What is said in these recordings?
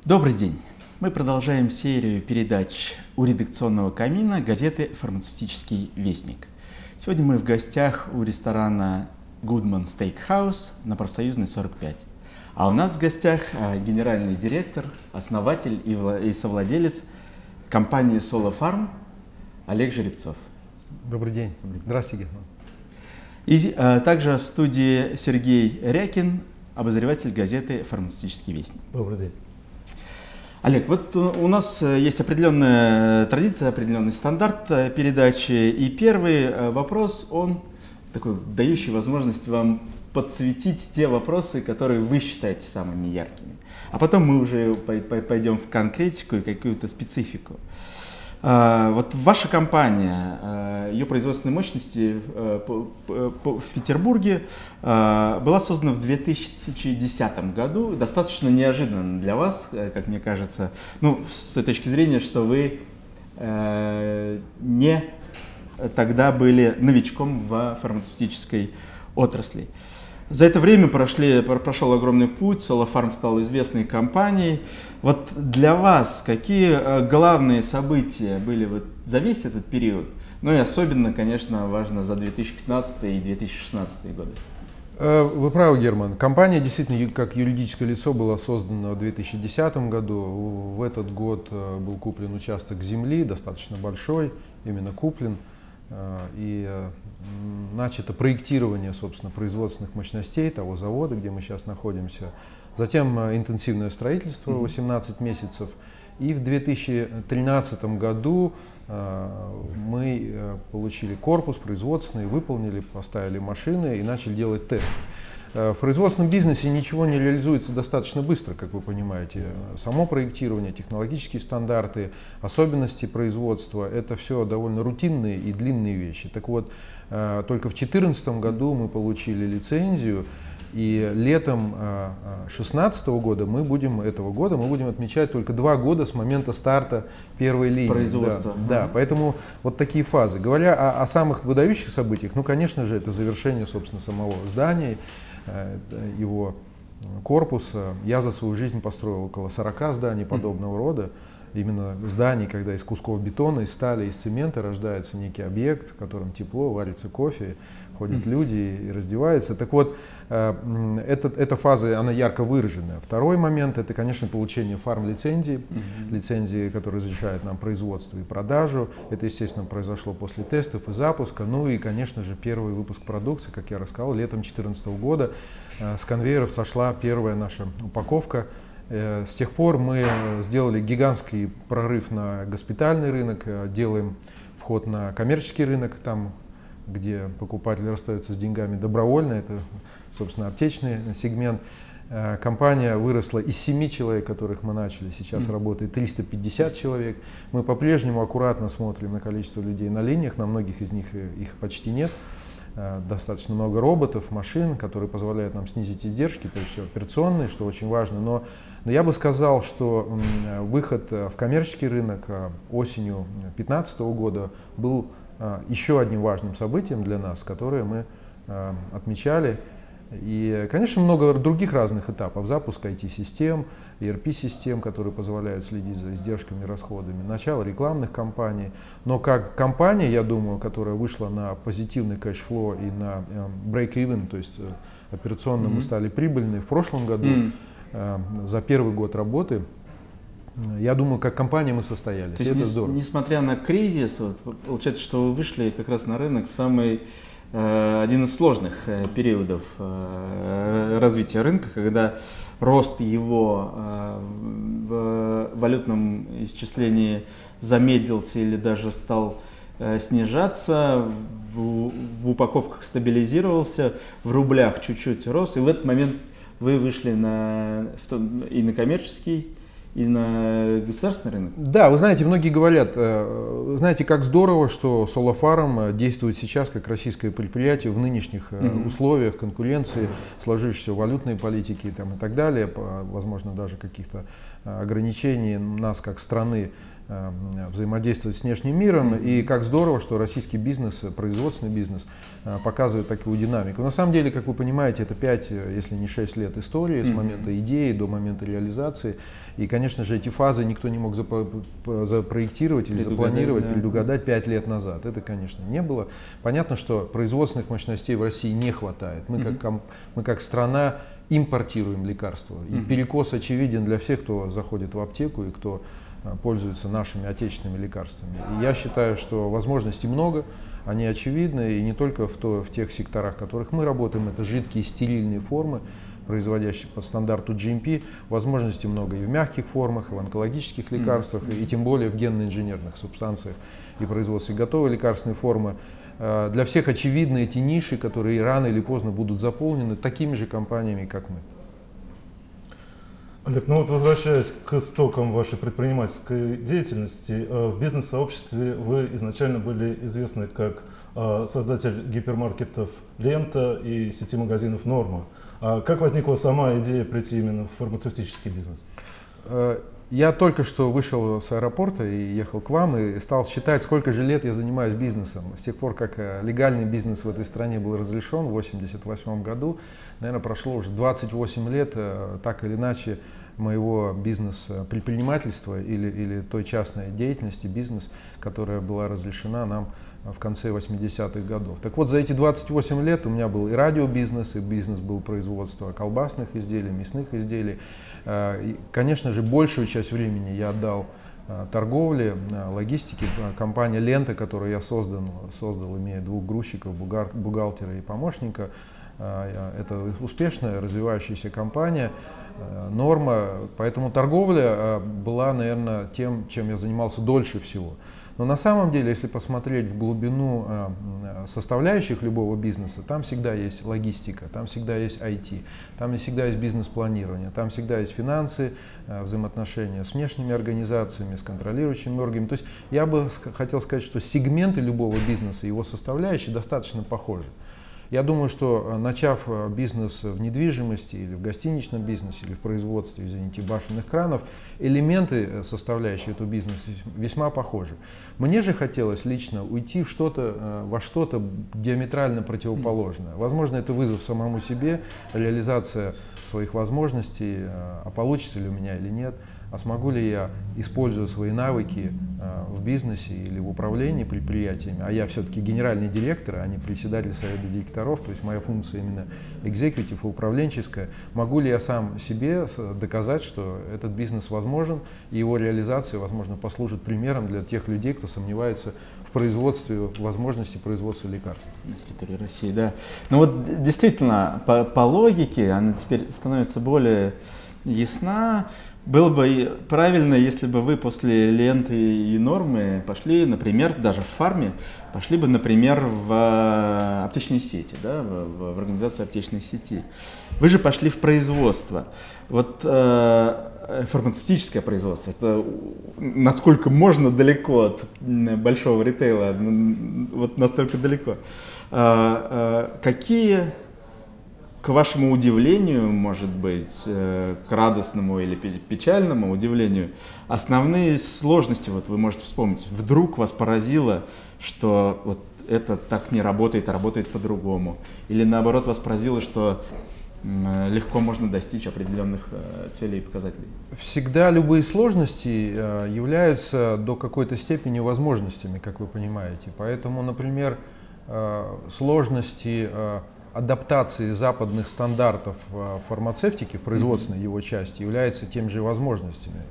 Добрый день! Мы продолжаем серию передач у редакционного камина газеты «Фармацевтический вестник». Сегодня мы в гостях у ресторана Goodman Steakhouse на Профсоюзной, 45. А у нас в гостях генеральный директор, основатель и совладелец компании SoloFarm Олег Жеребцов. Добрый день. Здравствуйте, Герман. И также в студии Сергей Рякин, обозреватель газеты «Фармацевтический вестник». Добрый день. Олег, вот у нас есть определенная традиция, определенный стандарт передачи. И первый вопрос, он такой, дающий возможность вам подсветить те вопросы, которые вы считаете самыми яркими. А потом мы уже пойдем в конкретику и какую-то специфику. Вот ваша компания, ее производственные мощности в Петербурге была создана в 2010 году, достаточно неожиданно для вас, как мне кажется, ну, с той точки зрения, что вы не тогда были новичком в фармацевтической отрасли. За это время прошел огромный путь, SoloFarm стал известной компанией. Вот для вас какие главные события были вот за весь этот период? Ну и особенно, конечно, важно за 2015 и 2016 годы. Вы правы, Герман. Компания действительно как юридическое лицо была создана в 2010 году. В этот год был куплен участок земли, достаточно большой, именно куплен. И начато проектирование, собственно, производственных мощностей того завода, где мы сейчас находимся. Затем интенсивное строительство 18 месяцев. И в 2013 году мы получили корпус производственный, выполнили, поставили машины и начали делать тесты. В производственном бизнесе ничего не реализуется достаточно быстро, как вы понимаете. Само проектирование, технологические стандарты, особенности производства – это все довольно рутинные и длинные вещи. Так вот, только в 2014 году мы получили лицензию, и летом 2016 года мы будем отмечать только 2 года с момента старта первой линии. Производства. Да, поэтому вот такие фазы. Говоря о самых выдающих событиях, ну, конечно же, это завершение, собственно, самого здания, его корпуса. Я за свою жизнь построил около 40 зданий подобного рода. Именно зданий, когда из кусков бетона, из стали, из цемента рождается некий объект, в котором тепло, варится кофе, ходят люди и раздеваются. Так вот, эта фаза, она ярко выраженная. Второй момент – это, конечно, получение фарм-лицензии, лицензии, которые разрешают нам производство и продажу. Это, естественно, произошло после тестов и запуска. Ну и, конечно же, первый выпуск продукции, как я рассказал, летом 2014 года. С конвейеров сошла первая наша упаковка. С тех пор мы сделали гигантский прорыв на госпитальный рынок, делаем вход на коммерческий рынок, там, где покупатели расстаются с деньгами добровольно, это, собственно, аптечный сегмент. Компания выросла из 7 человек, которых мы начали, сейчас работает 350 человек. Мы по-прежнему аккуратно смотрим на количество людей на линиях, на многих из них их почти нет. Достаточно много роботов, машин, которые позволяют нам снизить издержки, прежде всего операционные, что очень важно. Но я бы сказал, что выход в коммерческий рынок осенью 2015 года был еще одним важным событием для нас, которое мы отмечали. И, конечно, много других разных этапов запуска IT-систем, ERP-систем, которые позволяют следить за издержками и расходами, начало рекламных кампаний. Но как компания, я думаю, которая вышла на позитивный кэшфлоу и на break-even, то есть операционно мы стали прибыльны в прошлом году, за первый год работы, я думаю, как компания мы состоялись. То есть, это здорово. Несмотря на кризис, вот, получается, что вы вышли как раз на рынок в самый один из сложных периодов развития рынка, когда рост его в валютном исчислении замедлился или даже стал снижаться, в упаковках стабилизировался, в рублях чуть-чуть рос, и в этот момент вы вышли и на коммерческий, и на государственный рынок? Да, вы знаете, многие говорят, знаете, как здорово, что SoloFarm действует сейчас как российское предприятие в нынешних условиях конкуренции, сложившейся валютной политики там, и так далее, возможно, даже каких-то ограничений нас как страны взаимодействовать с внешним миром, и как здорово, что российский бизнес, производственный бизнес показывает такую динамику. На самом деле, как вы понимаете, это 5, если не 6 лет истории с момента идеи до момента реализации, и, конечно же, эти фазы никто не мог запроектировать или запланировать, предугадать 5 лет назад. Это, конечно, не было. Понятно, что производственных мощностей в России не хватает. Мы как страна импортируем лекарства, и перекос очевиден для всех, кто заходит в аптеку и кто пользуются нашими отечественными лекарствами. И я считаю, что возможностей много, они очевидны, и не только в тех секторах, в которых мы работаем, это жидкие стерильные формы, производящие по стандарту GMP, возможностей много и в мягких формах, и в онкологических лекарствах, и тем более в генно-инженерных субстанциях и производстве готовой лекарственной формы. Для всех очевидны эти ниши, которые рано или поздно будут заполнены такими же компаниями, как мы. Олег, ну вот возвращаясь к истокам вашей предпринимательской деятельности, в бизнес-сообществе вы изначально были известны как создатель гипермаркетов «Лента» и сети магазинов «Норма». А как возникла сама идея прийти именно в фармацевтический бизнес? Я только что вышел с аэропорта и ехал к вам и стал считать, сколько же лет я занимаюсь бизнесом. С тех пор, как легальный бизнес в этой стране был разрешен в 1988 году, наверное, прошло уже 28 лет, так или иначе, моего бизнес-предпринимательства или той частной деятельности, бизнес, которая была разрешена нам в конце 80-х годов. Так вот, за эти 28 лет у меня был и радиобизнес, и бизнес был производства колбасных изделий, мясных изделий. И, конечно же, большую часть времени я отдал торговле, логистике. Компания «Лента», которую я создал, имея 2 грузчиков, бухгалтера и помощника. Это успешная, развивающаяся компания, «Норма». Поэтому торговля была, наверное, тем, чем я занимался дольше всего. Но на самом деле, если посмотреть в глубину составляющих любого бизнеса, там всегда есть логистика, там всегда есть IT, там всегда есть бизнес-планирование, там всегда есть финансы, взаимоотношения с внешними организациями, с контролирующими органами. То есть я бы хотел сказать, что сегменты любого бизнеса, его составляющие достаточно похожи. Я думаю, что начав бизнес в недвижимости или в гостиничном бизнесе, или в производстве, извините, башенных кранов, элементы, составляющие этого бизнеса, весьма похожи. Мне же хотелось лично уйти во что-то диаметрально противоположное. Возможно, это вызов самому себе, реализация своих возможностей, а получится ли у меня или нет. А смогу ли я, используя свои навыки в бизнесе или в управлении предприятиями, а я все-таки генеральный директор, а не председатель совета директоров, то есть моя функция именно экзекутив и управленческая, могу ли я сам себе доказать, что этот бизнес возможен, и его реализация, возможно, послужит примером для тех людей, кто сомневается в производстве, возможности производства лекарств. На территории России, да. Ну вот действительно, по логике она теперь становится более ясна. Было бы правильно, если бы вы после «Ленты» и «Нормы» пошли, например, даже в фарме, пошли бы, например, в аптечные сети, да, в организацию аптечной сети. Вы же пошли в производство. Вот фармацевтическое производство, это насколько можно далеко от большого ритейла, вот настолько далеко. Какие, к вашему удивлению, может быть, к радостному или печальному удивлению, основные сложности вот вы можете вспомнить? Вдруг вас поразило, что вот это так не работает, а работает по-другому? Или наоборот вас поразило, что легко можно достичь определенных целей и показателей? Всегда любые сложности являются до какой-то степени возможностями, как вы понимаете. Поэтому, например, сложности адаптации западных стандартов в фармацевтике, в производственной его части, является теми же возможностями.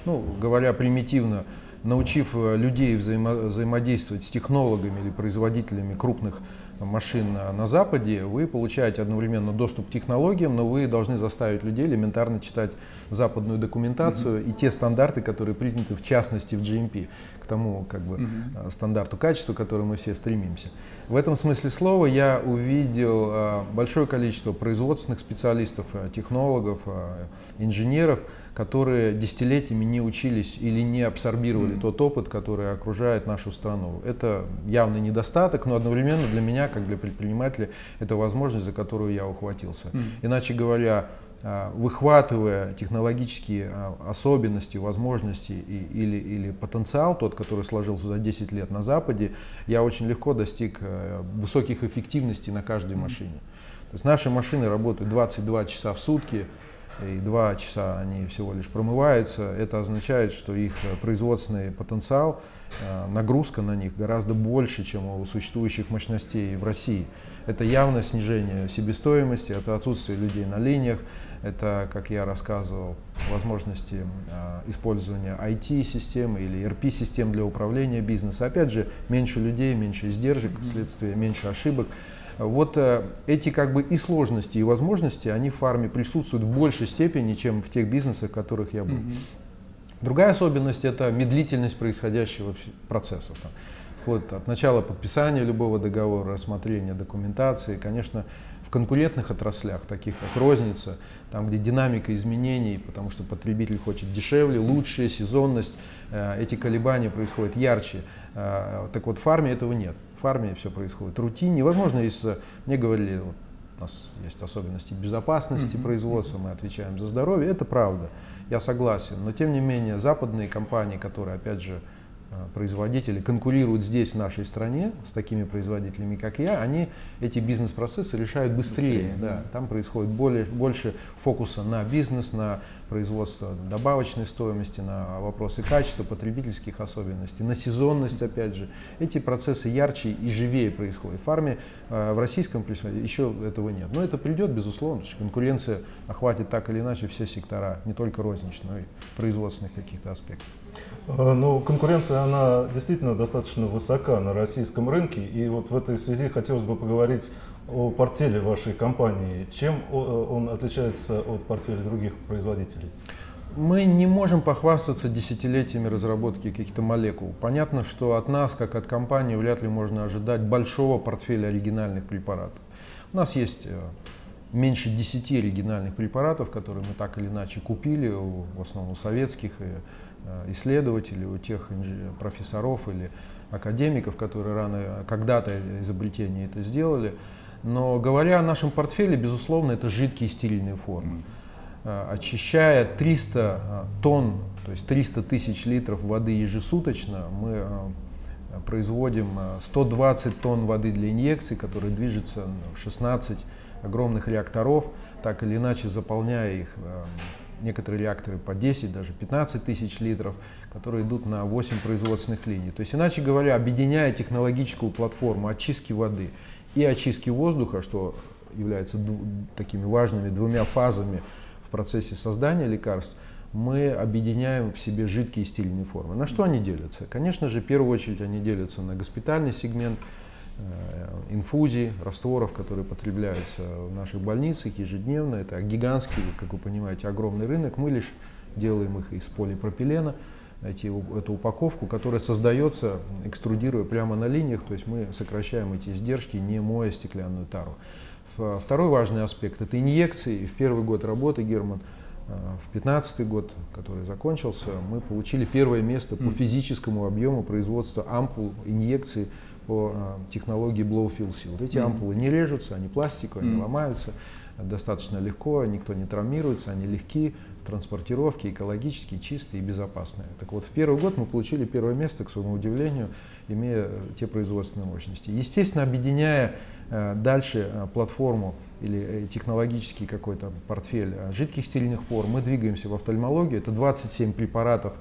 Ну, говоря примитивно, научив людей взаимодействовать с технологами или производителями крупных машин на Западе, вы получаете одновременно доступ к технологиям, но вы должны заставить людей элементарно читать западную документацию и те стандарты, которые приняты в частности в GMP, к тому стандарту качества, к которому мы все стремимся. В этом смысле слова я увидел большое количество производственных специалистов, технологов, инженеров, которые десятилетиями не учились или не абсорбировали тот опыт, который окружает нашу страну. Это явный недостаток, но одновременно для меня, как для предпринимателя, это возможность, за которую я ухватился. Иначе говоря, выхватывая технологические особенности, возможности или потенциал, тот, который сложился за 10 лет на Западе, я очень легко достиг высоких эффективностей на каждой машине. То есть наши машины работают 22 часа в сутки, и 2 часа они всего лишь промываются. Это означает, что их производственный потенциал, нагрузка на них гораздо больше, чем у существующих мощностей в России. Это явное снижение себестоимости, это отсутствие людей на линиях, это, как я рассказывал, возможности использования IT-систем или ERP-систем для управления бизнесом. Опять же, меньше людей, меньше издержек, вследствие меньше ошибок. Вот эти как бы и сложности, и возможности, они в фарме присутствуют в большей степени, чем в тех бизнесах, в которых я был. Другая особенность – это медлительность происходящего процесса. Вплоть от начала подписания любого договора, рассмотрения документации. Конечно, в конкурентных отраслях, таких как розница, там, где динамика изменений, потому что потребитель хочет дешевле, лучше, сезонность, эти колебания происходят ярче. Так вот, в фарме этого нет. В фарме все происходит рутинно. Невозможно, если мне говорили, вот, у нас есть особенности безопасности производства, мы отвечаем за здоровье, это правда, я согласен. Но тем не менее, западные компании, которые, опять же, производители конкурируют здесь, в нашей стране, с такими производителями, как я, они эти бизнес-процессы решают быстрее. Да. Там происходит больше фокуса на бизнес, на производство добавочной стоимости, на вопросы качества, потребительских особенностей, на сезонность, опять же. Эти процессы ярче и живее происходят. В фарме, в российском производстве еще этого нет. Но это придет, безусловно, потому что конкуренция охватит так или иначе все сектора, не только розничные, но и производственных каких-то аспектов. Ну, конкуренция, она действительно достаточно высока на российском рынке, и вот в этой связи хотелось бы поговорить о портфеле вашей компании. Чем он отличается от портфеля других производителей? Мы не можем похвастаться десятилетиями разработки каких-то молекул. Понятно, что от нас, как от компании, вряд ли можно ожидать большого портфеля оригинальных препаратов. У нас есть меньше 10 оригинальных препаратов, которые мы так или иначе купили, в основном у советских исследователей, у тех профессоров или академиков, которые когда-то изобретение это сделали. Но говоря о нашем портфеле, безусловно, это жидкие стерильные формы. Очищая 300 тонн, то есть 300 тысяч литров воды ежесуточно, мы производим 120 тонн воды для инъекций, которые движутся в 16 огромных реакторов, так или иначе заполняя их. Некоторые реакторы по 10, даже 15 тысяч литров, которые идут на 8 производственных линий. То есть, иначе говоря, объединяя технологическую платформу очистки воды и очистки воздуха, что является такими важными двумя фазами в процессе создания лекарств, мы объединяем в себе жидкие и стерильные формы. На что они делятся? Конечно же, в первую очередь они делятся на госпитальный сегмент, инфузий, растворов, которые потребляются в наших больницах ежедневно. Это гигантский, как вы понимаете, огромный рынок. Мы лишь делаем их из полипропилена, эту упаковку, которая создается, экструдируя прямо на линиях, то есть мы сокращаем эти издержки, не моя стеклянную тару. Второй важный аспект – это инъекции. В первый год работы, Герман, в 2015 год, который закончился, мы получили первое место по физическому объему производства ампул, инъекций по технологии Blow-Fill-Seal. Вот эти ампулы не режутся, они пластиковые, они ломаются достаточно легко, никто не травмируется, они легки в транспортировке, экологически, чистые и безопасные. Так вот, в первый год мы получили первое место, к своему удивлению, имея те производственные мощности. Естественно, объединяя дальше платформу или технологический какой-то портфель жидких стерильных форм, мы двигаемся в офтальмологию. Это 27 препаратов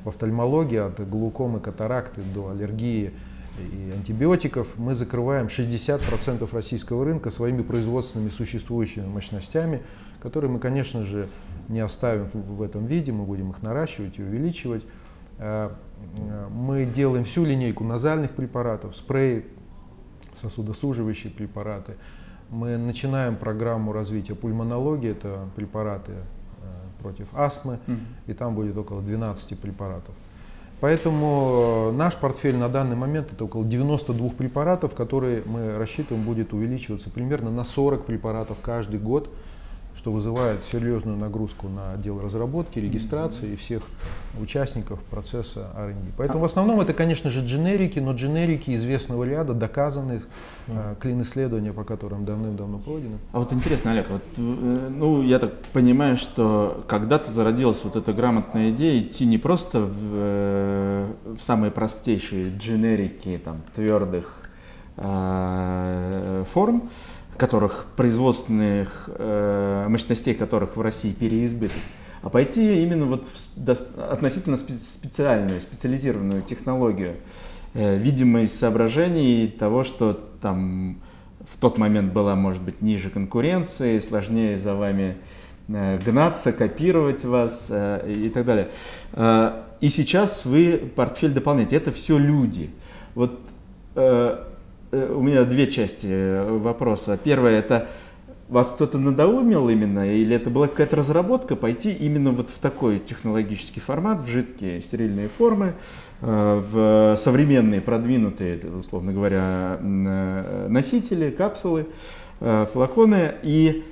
в офтальмологии, от глаукомы, катаракты до аллергии и антибиотиков. Мы закрываем 60% российского рынка своими производственными существующими мощностями, которые мы, конечно же, не оставим в этом виде, мы будем их наращивать и увеличивать. Мы делаем всю линейку назальных препаратов, спреи, сосудосуживающие препараты. Мы начинаем программу развития пульмонологии, это препараты против астмы, и там будет около 12 препаратов. Поэтому наш портфель на данный момент это около 92 препаратов, которые мы рассчитываем будет увеличиваться примерно на 40 препаратов каждый год. что вызывает серьезную нагрузку на отдел разработки, регистрации и всех участников процесса R&D. Поэтому в основном это, конечно же, дженерики, но дженерики известного ряда, доказанные клин-исследования, по которым давным-давно пройдены. А вот интересно, Олег, вот, ну, я так понимаю, что когда-то зародилась вот эта грамотная идея идти не просто в самые простейшие дженерики там, твердых форм, которых производственных мощностей которых в России переизбыток, а пойти именно вот в относительно специальную, специализированную технологию, видимо, из соображений того, что там в тот момент была, может быть, ниже конкуренции, сложнее за вами гнаться, копировать вас и так далее. И сейчас вы портфель дополняете. Это все люди. Вот у меня две части вопроса. Первое, это вас кто-то надоумил именно, или это была какая-то разработка пойти именно вот в такой технологический формат, в жидкие стерильные формы, в современные, продвинутые, условно говоря, носители, капсулы, флаконы. И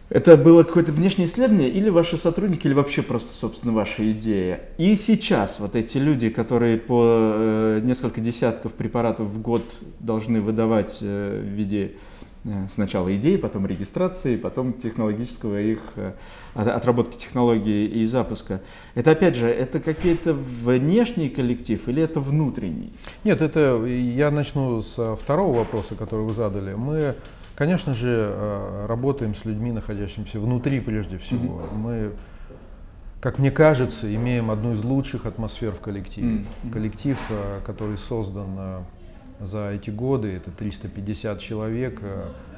это было какое-то внешнее исследование, или ваши сотрудники, или вообще просто, собственно, ваша идея? И сейчас вот эти люди, которые по несколько десятков препаратов в год должны выдавать в виде сначала идеи, потом регистрации, потом технологического их отработки технологии и запуска. Это, опять же, это какой-то внешний коллектив или это внутренний? Нет, это я начну с второго вопроса, который вы задали. Мы, конечно же, работаем с людьми, находящимися внутри прежде всего. Мы, как мне кажется, имеем одну из лучших атмосфер в коллективе. Коллектив, который создан за эти годы, это 350 человек,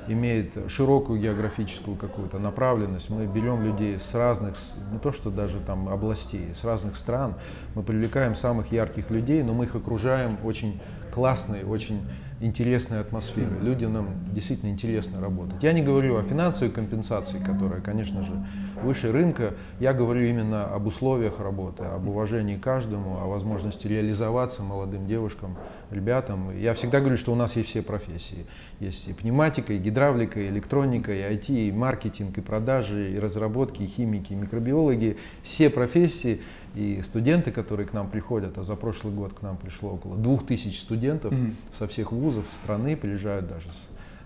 имеет широкую географическую какую-то направленность. Мы берем людей с разных, не то что даже там областей, с разных стран. Мы привлекаем самых ярких людей, но мы их окружаем очень классной, очень интересной атмосферой. Людям нам действительно интересно работать. Я не говорю о финансовой компенсации, которая, конечно же, выше рынка. Я говорю именно об условиях работы, об уважении каждому, о возможности реализоваться молодым девушкам, ребятам. Я всегда говорю, что у нас есть все профессии. Есть и пневматика, и гидравлика, и электроника, и IT, и маркетинг, и продажи, и разработки, и химики, и микробиологи. Все профессии. И студенты, которые к нам приходят, а за прошлый год к нам пришло около 2000 студентов со всех вузов страны, приезжают даже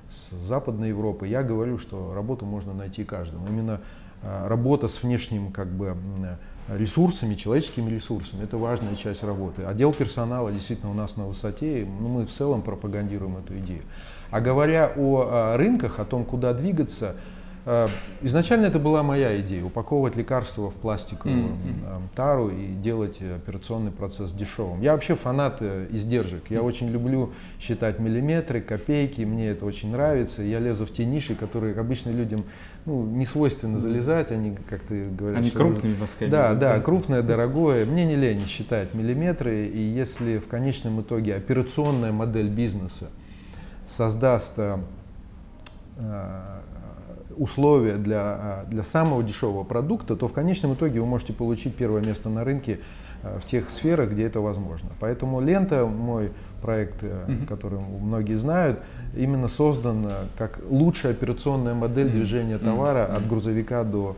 с Западной Европы. Я говорю, что работу можно найти каждому. Именно работа с внешним как бы ресурсами, человеческими ресурсами, это важная часть работы. Отдел персонала действительно у нас на высоте, мы в целом пропагандируем эту идею. А говоря о рынках, о том, куда двигаться, изначально это была моя идея — упаковывать лекарства в пластиковую тару и делать операционный процесс дешевым. Я вообще фанат издержек. Я очень люблю считать миллиметры, копейки, мне это очень нравится. Я лезу в те ниши, которые обычно людям не свойственно залезать. Они как-то говорят, они крупными мазками. Да, крупное, дорогое. Мне не лень считать миллиметры. И если в конечном итоге операционная модель бизнеса создаст условия для самого дешевого продукта, то в конечном итоге вы можете получить первое место на рынке в тех сферах, где это возможно. Поэтому «Лента», мой проект, который многие знают, именно создан как лучшая операционная модель движения товара от грузовика до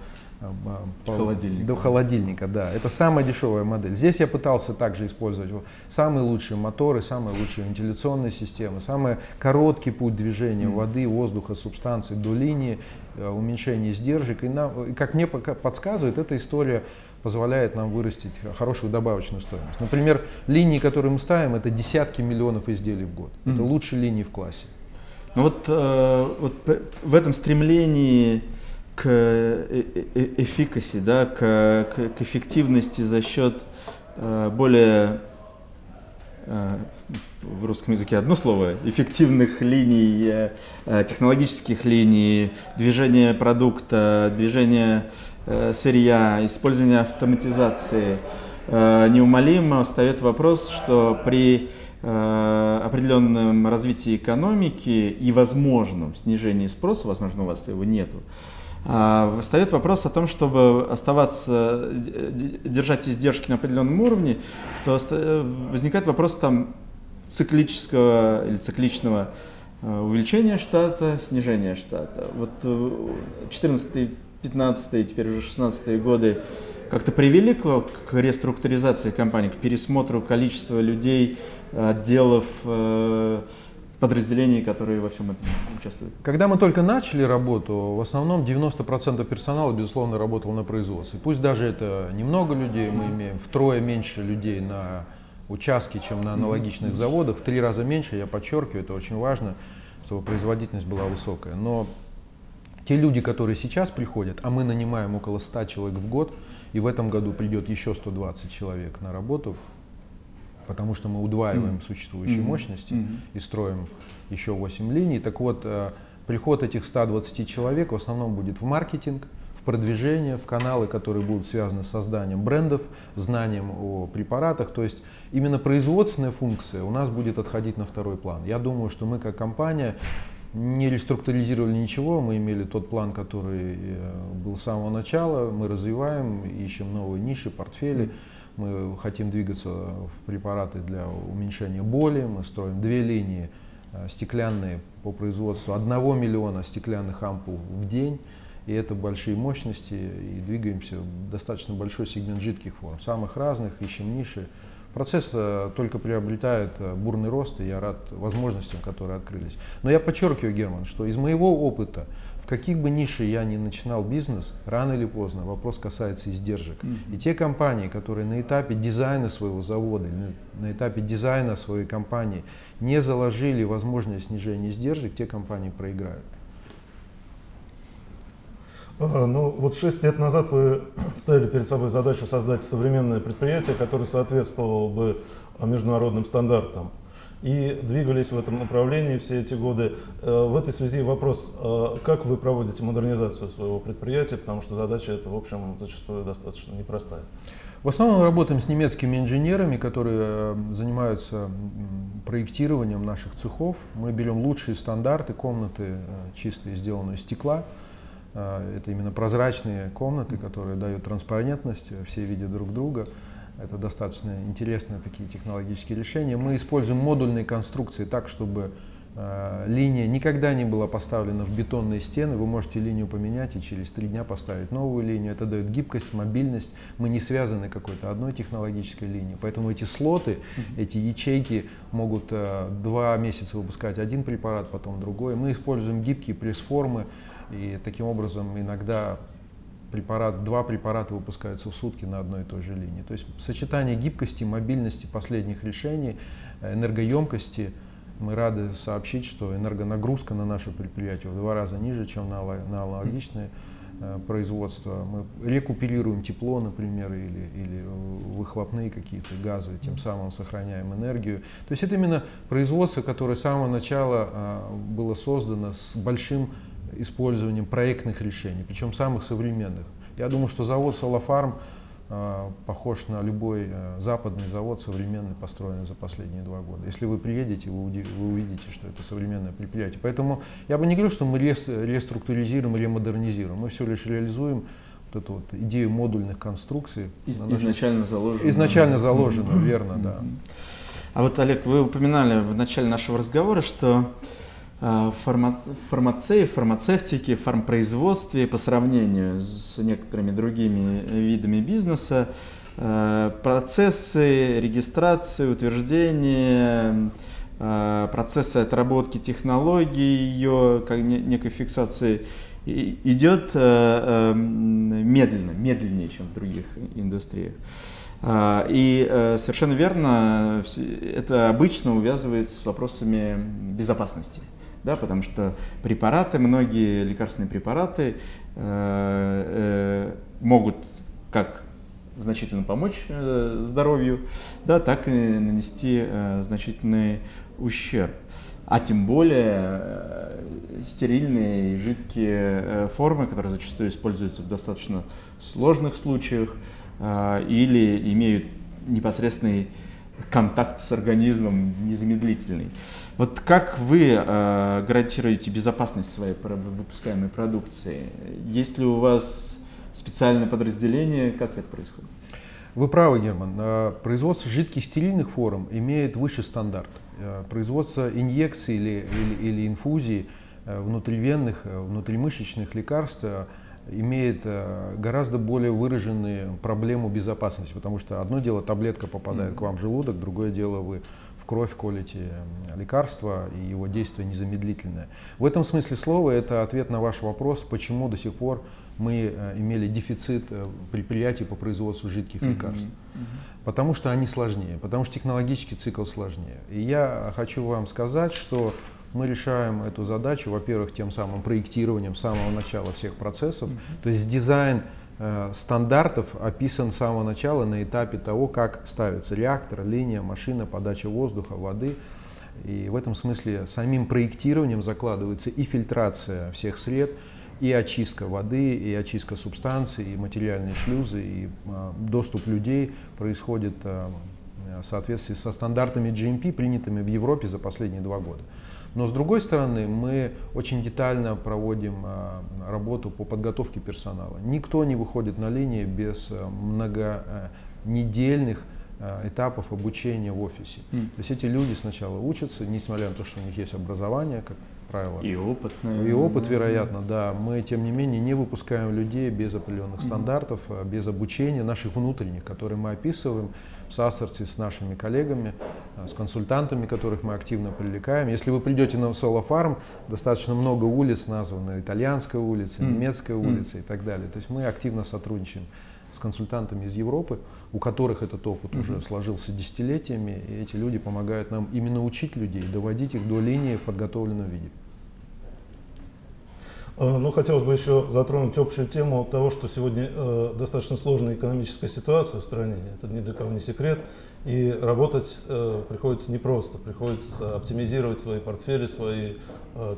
холодильника. Да. Это самая дешевая модель. Здесь я пытался также использовать самые лучшие моторы, самые лучшие вентиляционные системы, самый короткий путь движения воды, воздуха, субстанций до линии, уменьшение издержек. И как мне подсказывает, эта история позволяет нам вырастить хорошую добавочную стоимость. Например, линии, которые мы ставим, это десятки миллионов изделий в год. Это лучшие линии в классе. Ну вот в этом стремлении к efficacy, да, к эффективности за счет более, в русском языке одно слово, эффективных линий, технологических линий, движения продукта, движения сырья, использования автоматизации, неумолимо встает вопрос, что при определенном развитии экономики и возможном снижении спроса, возможно, у вас его нету, встает вопрос о том, чтобы оставаться, держать издержки на определенном уровне, то возникает вопрос там циклического или цикличного увеличение штата, снижение штата. Вот 14, 15, теперь уже 16 годы как-то привели к реструктуризации компании, к пересмотру количества людей, отделов, подразделений, которые во всем этом участвуют? Когда мы только начали работу, в основном 90% персонала, безусловно, работал на производстве. Пусть даже это немного людей, мы имеем втрое меньше людей на участке, чем на аналогичных заводах, в 3 раза меньше, я подчеркиваю, это очень важно, чтобы производительность была высокая. Но те люди, которые сейчас приходят, а мы нанимаем около 100 человек в год, и в этом году придет еще 120 человек на работу, потому что мы удваиваем существующие мощности и строим еще 8 линий. Так вот, приход этих 120 человек в основном будет в маркетинг, в продвижение, в каналы, которые будут связаны с созданием брендов, знанием о препаратах. То есть именно производственная функция у нас будет отходить на второй план. Я думаю, что мы как компания не реструктуризировали ничего, мы имели тот план, который был с самого начала, мы развиваем, ищем новые ниши, портфели. Мы хотим двигаться в препараты для уменьшения боли. Мы строим 2 линии стеклянные по производству 1 миллиона стеклянных ампул в день. И это большие мощности. И двигаемся в достаточно большой сегмент жидких форм. Самых разных, ищем ниши. Процесс только приобретает бурный рост, и я рад возможностям, которые открылись. Но я подчеркиваю, Герман, что из моего опыта, в каких бы нишах я ни начинал бизнес, рано или поздно вопрос касается издержек. И те компании, которые на этапе дизайна своего завода, на этапе дизайна своей компании не заложили возможность снижения издержек, те компании проиграют. Ну, вот 6 лет назад вы ставили перед собой задачу создать современное предприятие, которое соответствовало бы международным стандартам. И двигались в этом направлении все эти годы. В этой связи вопрос, как вы проводите модернизацию своего предприятия, потому что задача эта, в общем, зачастую достаточно непростая. В основном мы работаем с немецкими инженерами, которые занимаются проектированием наших цехов. Мы берем лучшие стандарты, комнаты чистые, сделанные из стекла. Это именно прозрачные комнаты, которые дают транспарентность, все видят друг друга. Это достаточно интересные такие технологические решения. Мы используем модульные конструкции так, чтобы линия никогда не была поставлена в бетонные стены. Вы можете линию поменять и через 3 дня поставить новую линию. Это дает гибкость, мобильность. Мы не связаны какой-то одной технологической линией. Поэтому эти слоты, эти ячейки могут 2 месяца выпускать один препарат, потом другой. Мы используем гибкие пресс-формы. И таким образом иногда 2 препарата выпускаются в сутки на одной и той же линии. То есть сочетание гибкости, мобильности последних решений, энергоемкости. Мы рады сообщить, что энергонагрузка на наше предприятие в 2 раза ниже, чем на аналогичное производство. Мы рекуперируем тепло, например, или выхлопные какие-то газы, тем самым сохраняем энергию. То есть это именно производство, которое с самого начала было создано с большим использованием проектных решений, причем самых современных. Я думаю, что завод Солофарм похож на любой западный завод, современный, построенный за последние 2 года. Если вы приедете, вы увидите, что это современное предприятие. Поэтому я бы не говорил, что мы реструктуризируем, ремодернизируем. Мы все лишь реализуем вот эту вот идею модульных конструкций. Изначально заложено. Изначально заложено, верно, да. А вот, Олег, вы упоминали в начале нашего разговора, что в фармацевтике, в фармпроизводстве по сравнению с некоторыми другими видами бизнеса процессы регистрации, утверждения, процессы отработки технологий, ее как некой фиксации идет медленнее, чем в других индустриях. И совершенно верно, это обычно увязывается с вопросами безопасности. Да, потому что препараты, многие лекарственные препараты могут как значительно помочь здоровью, да, так и нанести значительный ущерб. А тем более стерильные и жидкие формы, которые зачастую используются в достаточно сложных случаях или имеют непосредственный контакт с организмом незамедлительный. Вот как вы гарантируете безопасность своей выпускаемой продукции? Есть ли у вас специальное подразделение? Как это происходит? Вы правы, Герман. Производство жидких стерильных форм имеет высший стандарт. Производство инъекций или инфузий внутривенных, внутримышечных лекарств имеет гораздо более выраженную проблему безопасности, потому что одно дело таблетка попадает к вам в желудок, другое дело вы в кровь колите лекарство, и его действие незамедлительное. В этом смысле слова это ответ на ваш вопрос, почему до сих пор мы имели дефицит предприятий по производству жидких лекарств. Потому что они сложнее, потому что технологический цикл сложнее. И я хочу вам сказать, что мы решаем эту задачу, во-первых, тем самым проектированием с самого начала всех процессов. То есть дизайн стандартов описан с самого начала на этапе того, как ставится реактор, линия, машина, подача воздуха, воды. И в этом смысле самим проектированием закладывается и фильтрация всех сред, и очистка воды, и очистка субстанций, и материальные шлюзы, и доступ людей происходит в соответствии со стандартами GMP, принятыми в Европе за последние 2 года. Но с другой стороны, мы очень детально проводим работу по подготовке персонала. Никто не выходит на линии без многонедельных этапов обучения в офисе. То есть эти люди сначала учатся, несмотря на то, что у них есть образование, как правило. И опыт, наверное. И опыт, вероятно, да. Мы, тем не менее, не выпускаем людей без определенных стандартов, без обучения наших внутренних, которые мы описываем в соавторстве с нашими коллегами, с консультантами, которых мы активно привлекаем. Если вы придете на Solar Farm, достаточно много улиц названо, итальянская улица, немецкая улица и так далее. То есть мы активно сотрудничаем с консультантами из Европы, у которых этот опыт уже сложился десятилетиями, и эти люди помогают нам именно учить людей, доводить их до линии в подготовленном виде. Ну, хотелось бы еще затронуть общую тему того, что сегодня достаточно сложная экономическая ситуация в стране, это ни для кого не секрет, и работать приходится непросто, приходится оптимизировать свои портфели, свои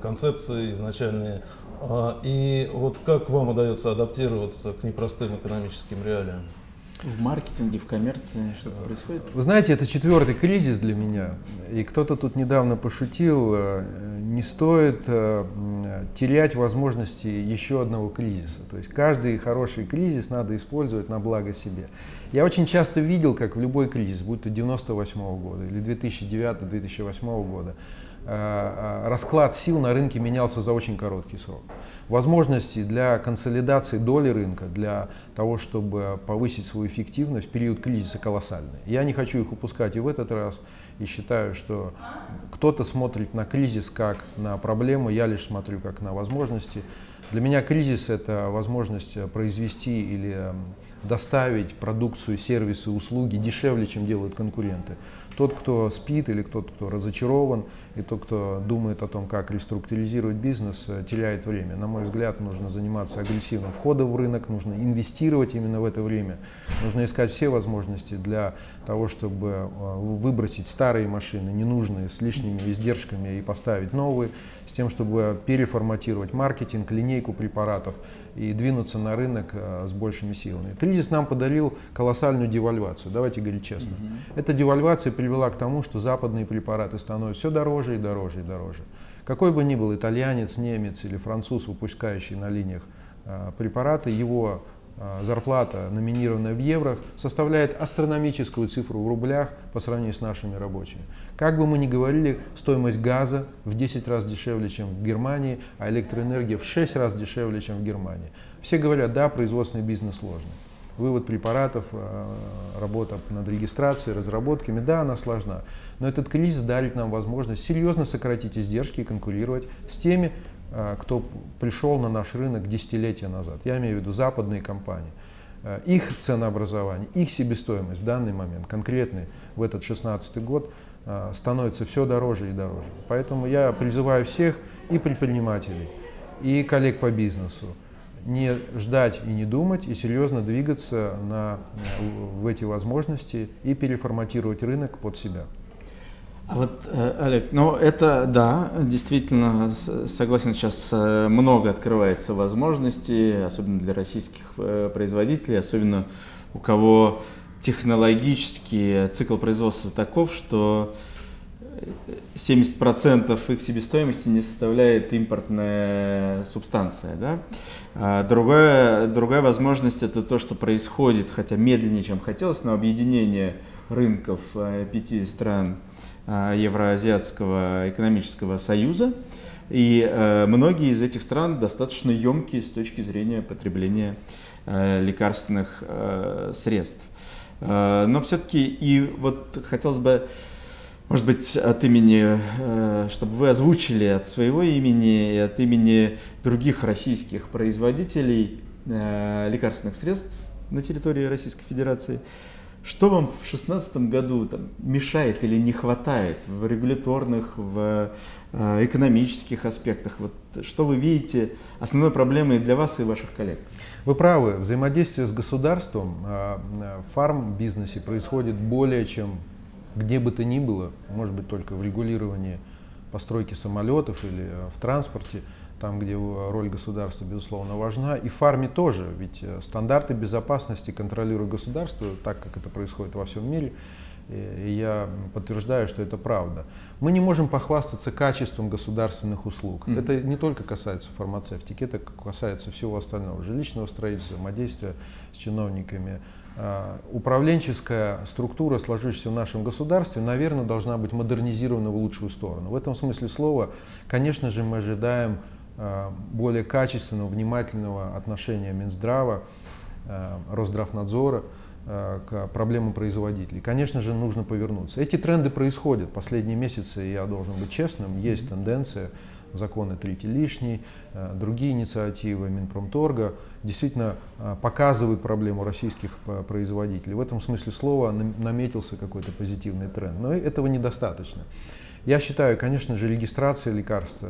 концепции изначальные. И вот как вам удается адаптироваться к непростым экономическим реалиям? В маркетинге, в коммерции что-то происходит? Вы знаете, это 4-й кризис для меня. И кто-то тут недавно пошутил, не стоит терять возможности еще одного кризиса. То есть каждый хороший кризис надо использовать на благо себе. Я очень часто видел, как в любой кризис, будь то 98-го года или 2009-2008 года, расклад сил на рынке менялся за очень короткий срок. Возможности для консолидации доли рынка, для того, чтобы повысить свою эффективность в период кризиса колоссальные. Я не хочу их упускать и в этот раз, и считаю, что кто-то смотрит на кризис как на проблему, я лишь смотрю как на возможности. Для меня кризис – это возможность произвести или доставить продукцию, сервисы, услуги дешевле, чем делают конкуренты. Тот, кто спит, или тот, кто разочарован, и тот, кто думает о том, как реструктуризировать бизнес, теряет время. На мой взгляд, нужно заниматься агрессивным входом в рынок, нужно инвестировать именно в это время. Нужно искать все возможности для того, чтобы выбросить старые машины, ненужные, с лишними издержками, и поставить новые, с тем, чтобы переформатировать маркетинг, линейку препаратов и двинуться на рынок с большими силами. Кризис нам подарил колоссальную девальвацию, давайте говорить честно. Эта девальвация привела к тому, что западные препараты становятся все дороже и дороже и дороже. Какой бы ни был итальянец, немец или француз, выпускающий на линиях препараты, его зарплата, номинированная в евро, составляет астрономическую цифру в рублях по сравнению с нашими рабочими. Как бы мы ни говорили, стоимость газа в 10 раз дешевле, чем в Германии, а электроэнергия в 6 раз дешевле, чем в Германии. Все говорят, да, производственный бизнес сложный. Вывод препаратов, работа над регистрацией, разработками, да, она сложна. Но этот кризис дарит нам возможность серьезно сократить издержки и конкурировать с теми, кто пришел на наш рынок десятилетия назад. Я имею в виду западные компании. Их ценообразование, их себестоимость в данный момент, конкретный в этот 2016 год, становится все дороже и дороже. Поэтому я призываю всех и предпринимателей, и коллег по бизнесу не ждать и не думать, и серьезно двигаться в эти возможности и переформатировать рынок под себя. А вот, Олег, ну это да, действительно, согласен, сейчас много открывается возможностей, особенно для российских производителей, особенно у кого технологический цикл производства таков, что 70% их себестоимости не составляет импортная субстанция. Да? Другая возможность — это то, что происходит, хотя медленнее, чем хотелось, но объединение рынков 5 стран Евроазиатского экономического союза. И многие из этих стран достаточно емкие с точки зрения потребления лекарственных средств. Но все-таки и вот хотелось бы, может быть, от имени, чтобы вы озвучили от своего имени и от имени других российских производителей лекарственных средств на территории Российской Федерации, что вам в 2016 году мешает или не хватает в регуляторных, в экономических аспектах? Вот, что вы видите основной проблемой для вас и ваших коллег? Вы правы. Взаимодействие с государством в фарм-бизнесе происходит более чем где бы то ни было, может быть, только в регулировании постройки самолетов или в транспорте, там, где роль государства, безусловно, важна. И в фарме тоже, ведь стандарты безопасности контролирует государство, так как это происходит во всем мире. И я подтверждаю, что это правда. Мы не можем похвастаться качеством государственных услуг. Это не только касается фармацевтики, это касается всего остального. Жилищного строительства, взаимодействия с чиновниками. Управленческая структура, сложившаяся в нашем государстве, наверное, должна быть модернизирована в лучшую сторону. В этом смысле слова, конечно же, мы ожидаем более качественного, внимательного отношения Минздрава, Росздравнадзора к проблемам производителей. Конечно же, нужно повернуться. Эти тренды происходят. Последние месяцы, я должен быть честным, есть тенденция, законы третий лишний, другие инициативы Минпромторга действительно показывают проблему российских производителей. В этом смысле слова наметился какой-то позитивный тренд. Но этого недостаточно. Я считаю, конечно же, регистрация лекарств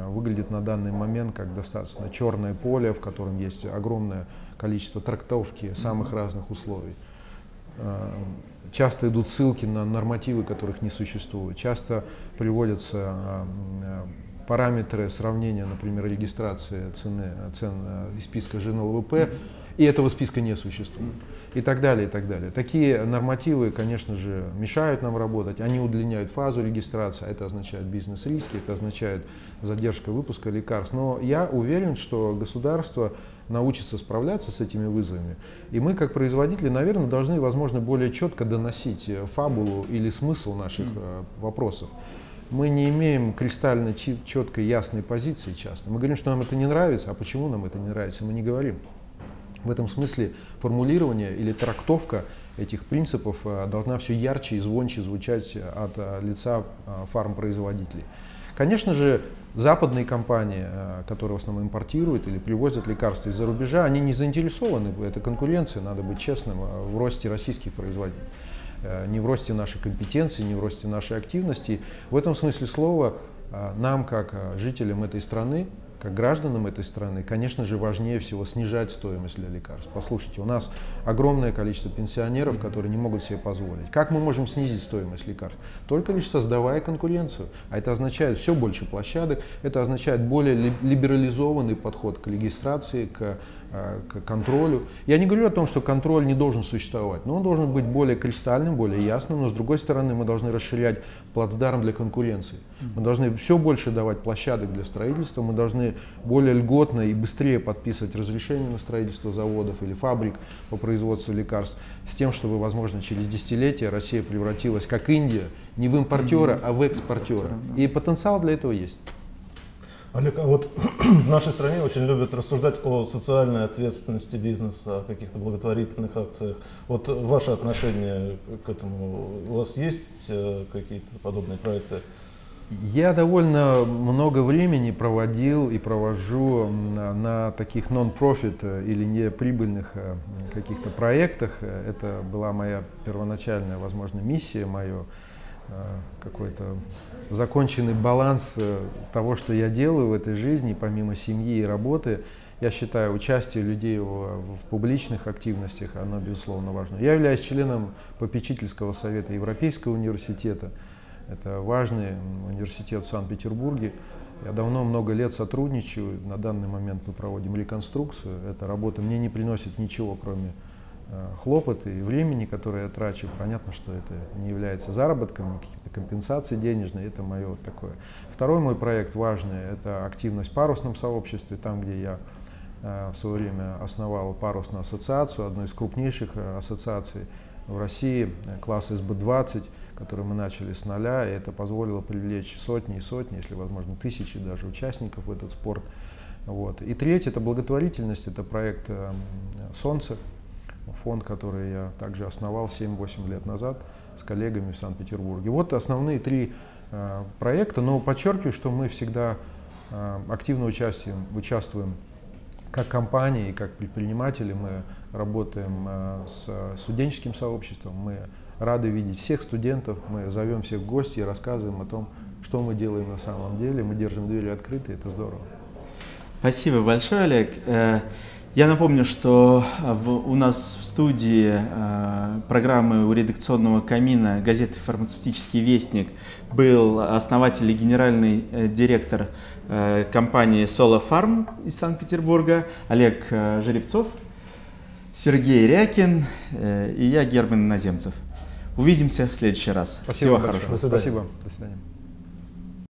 выглядит на данный момент как достаточно черное поле, в котором есть огромное количество трактовки самых разных условий. Часто идут ссылки на нормативы, которых не существует. Часто приводятся параметры сравнения, например, регистрации цен из списка ЖНЛВП, и этого списка не существует. И так далее, и так далее. Такие нормативы, конечно же, мешают нам работать, они удлиняют фазу регистрации, это означает бизнес-риски, это означает задержка выпуска лекарств. Но я уверен, что государство научится справляться с этими вызовами. И мы, как производители, наверное, должны, возможно, более четко доносить фабулу или смысл наших вопросов. Мы не имеем кристально четкой, ясной позиции часто. Мы говорим, что нам это не нравится, а почему нам это не нравится, мы не говорим. В этом смысле формулирование или трактовка этих принципов должна все ярче и звонче звучать от лица фармпроизводителей. Конечно же, западные компании, которые в основном импортируют или привозят лекарства из-за рубежа, они не заинтересованы, это конкуренция, надо быть честным, в росте российских производителей. Не в росте нашей компетенции, не в росте нашей активности. В этом смысле слова нам, как жителям этой страны, как гражданам этой страны, конечно же, важнее всего снижать стоимость для лекарств. Послушайте, у нас огромное количество пенсионеров, которые не могут себе позволить. Как мы можем снизить стоимость лекарств? Только лишь создавая конкуренцию. А это означает все больше площадок, это означает более либерализованный подход к регистрации, к контролю. Я не говорю о том, что контроль не должен существовать, но он должен быть более кристальным, более ясным, но с другой стороны мы должны расширять плацдарм для конкуренции. Мы должны все больше давать площадок для строительства, мы должны более льготно и быстрее подписывать разрешения на строительство заводов или фабрик по производству лекарств, с тем, чтобы, возможно, через десятилетия Россия превратилась, как Индия, не в импортера, а в экспортера. И потенциал для этого есть. Олег, а вот в нашей стране очень любят рассуждать о социальной ответственности бизнеса, о каких-то благотворительных акциях. Вот ваше отношение к этому, у вас есть какие-то подобные проекты? Я довольно много времени проводил и провожу на таких нон-профит или неприбыльных каких-то проектах. Это была моя первоначальная, возможно, миссия, мое какой-то законченный баланс того, что я делаю в этой жизни, помимо семьи и работы. Я считаю, участие людей в публичных активностях, оно, безусловно, важно. Я являюсь членом попечительского совета Европейского университета. Это важный университет в Санкт-Петербурге. Я давно, много лет сотрудничаю. На данный момент мы проводим реконструкцию. Эта работа мне не приносит ничего, кроме хлопоты и времени, которые я трачу. Понятно, что это не является заработком, какие-то компенсации денежные, это мое вот такое. Второй мой проект важный – это активность в парусном сообществе, там, где я в свое время основал парусную ассоциацию, одну из крупнейших ассоциаций в России, класс СБ-20, который мы начали с нуля, и это позволило привлечь сотни и сотни, если возможно тысячи даже участников в этот спорт. Вот. И третье – это благотворительность, это проект «Солнце», фонд, который я также основал 7-8 лет назад с коллегами в Санкт-Петербурге. Вот основные три проекта, но подчеркиваю, что мы всегда активно участвуем как компании, как предприниматели, мы работаем с студенческим сообществом, мы рады видеть всех студентов, мы зовем всех в гости и рассказываем о том, что мы делаем на самом деле, мы держим двери открыты, это здорово. Спасибо большое, Олег. Я напомню, что у нас в студии программы «У редакционного камина» газеты «Фармацевтический вестник» был основатель и генеральный директор компании «Солофарм» из Санкт-Петербурга Олег Жеребцов, Сергей Рякин и я, Герман Иноземцев. Увидимся в следующий раз. Спасибо Всего хорошего. Спасибо. До свидания.